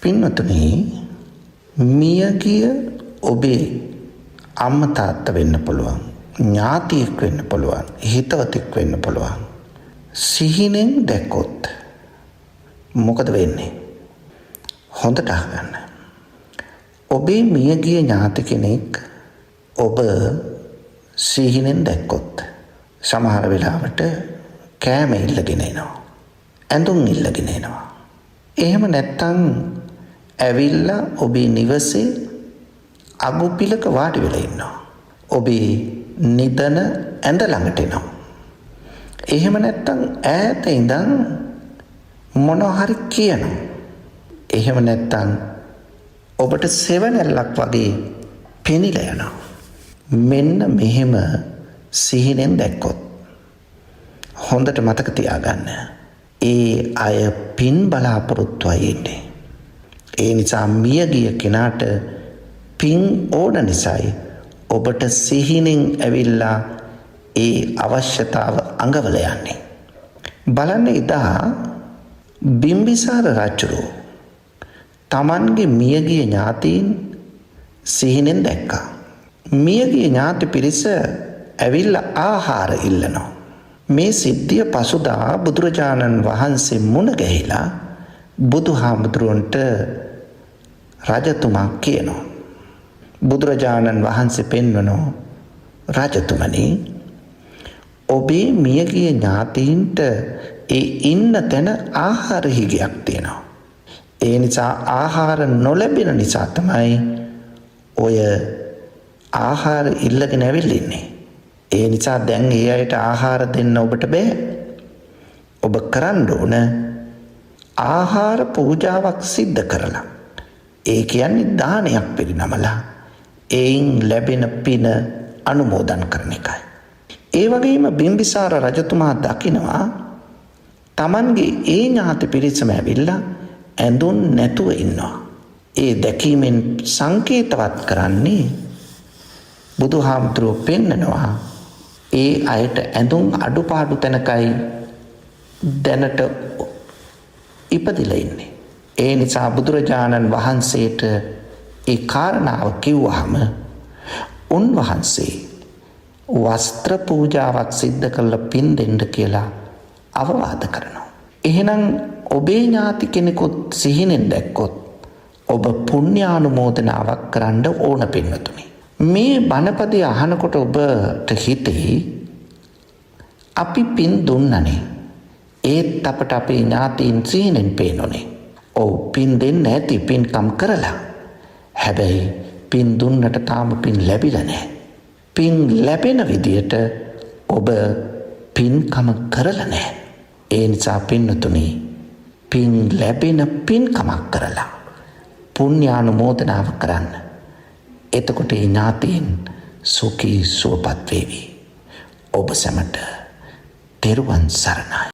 පින්වතුනි, මියගිය ඔබේ අම්මා තාත්තා වෙන්න පුළුවන්, ඥාතියෙක් වෙන්න පුළුවන්, හිතවතෙක් වෙන්න පුළුවන්. සිහිනෙන් දැක්කොත් මොකද වෙන්නේ? හොඳට අහගන්න. ඔබේ මියගිය ඥාති කෙනෙක් ඔබ සිහිනෙන් දැක්කොත් සමහර වෙලාවට කෑම ඉල්ලගෙන එනවා, ඇඳුම් ඉල්ලගෙන එනවා. එහෙම නැත්තම් ඇවිල්ලා ඔබේ නිවසේ අගුපිලක වාඩි වෙලා ඉන්නවා. ඔබේ නිදන ඇඳ ළඟට එනවා. එහෙම නැත්තම් ඈත ඉඳන් මොනවා හරි කියනවා. එහෙම නැත්තම් ඔබට සෙවණැල්ලක් වගේ පෙනිලා යනවා. මෙන්න මෙහෙම සිහිනෙන් දැක්කොත් හොඳට මතක තියාගන්න. ඒ අය පින් බලාපොරොත්තුවයි ඉන්නේ. ඒ නිසා මියගිය කෙනාට පින් ඕන නිසායි ඔබට සිහිනෙන් ඇවිල්ලා ඒ අවශ්‍යතාව අඟවල යන්නේ. බලන්න, එදා බිම්බිසාර රජු තමන්ගේ මියගිය ඥාතීන් සිහිනෙන් දැක්කා. මියගිය ඥාති පිරිස ඇවිල්ලා ආහාර ඉල්ලනවා. මේ සිද්ධිය පසුදා බුදුරජාණන් වහන්සේ මුණ ගැහිලා බුදුහාමුදුරුවන්ට රජතුමා කියනවා. බුදුරජාණන් වහන්සේ පෙන්වනවා, රජතුමනි, ඔබේ මියගිය ඥාතීන්ට ඒ ඉන්න තැන ආහාර හිගයක් තියෙනවා. ඒ නිසා ආහාර නොලැබෙන නිසා තමයි ඔය ආහාර ඉල්ලගෙන ඇවිල්ලින්නේ. ඒ නිසා දැන් ඒ අයට ආහාර දෙන්න ඔබට බෑ. ඔබ කරන්න ඕන ආහාර පූජාවක් සිද්ධ කරලා, ඒ කියන්නේ දානයක් පිරිනමලා එයින් ලැබෙන පින අනුමෝදන් කරන එකයි. ඒ වගේම බිම්බිසාර රජතුමා දකිනවා තමන්ගේ ඒ ඥාති පිරිසම ඇවිල්ලා ඇඳුම් නැතුව ඉන්නවා. ඒ දැකීමෙන් සංකේතවත් කරන්නේ බුදුහාමුදුරුවෝ පෙන්නනවා ඒ අයට ඇඳුම් අඩුපාඩු තැනකයි දැනට ඉපදිලා ඉන්නේ. ඒ නිසා බුදුරජාණන් වහන්සේට ඒ කාරණාව කිව්වහම උන්වහන්සේ වස්ත්‍ර පූජාවක් සිද්ධ කරලා පින් දෙන්න කියලා අවවාද කරනවා. එහෙනම් ඔබේ ඥාති කෙනෙකුත් සිහිනෙන් දැක්කොත් ඔබ පුණ්‍යානුමෝදනාවක් කරන්න ඕන පින්වතුනි. මේ බණපදය අහනකොට ඔබට හිතේ අපි පින් දුන්නනේ, ඒත් අපට අපේ ඥාතීන් සිහිනෙන් පේනෝනේ. ඔව්, පින් දෙන්න ඇති පින්කම් කරලා. හැබැයි පින් දුන්නට තාම පින් ලැබිලා නැහැ. පින් ලැබෙන විදියට ඔබ පින්කම කරලා නැහැ. ඒ නිසා පින්වතුනි, පින් ලැබෙන පින්කමක් කරලා පුණ්‍යානුමෝදනාව කරන්න. එතකොට ඒ ඥාතීන් සුඛී සුවපත් වේවි. ඔබ සැමට තෙරුවන් සරණයි.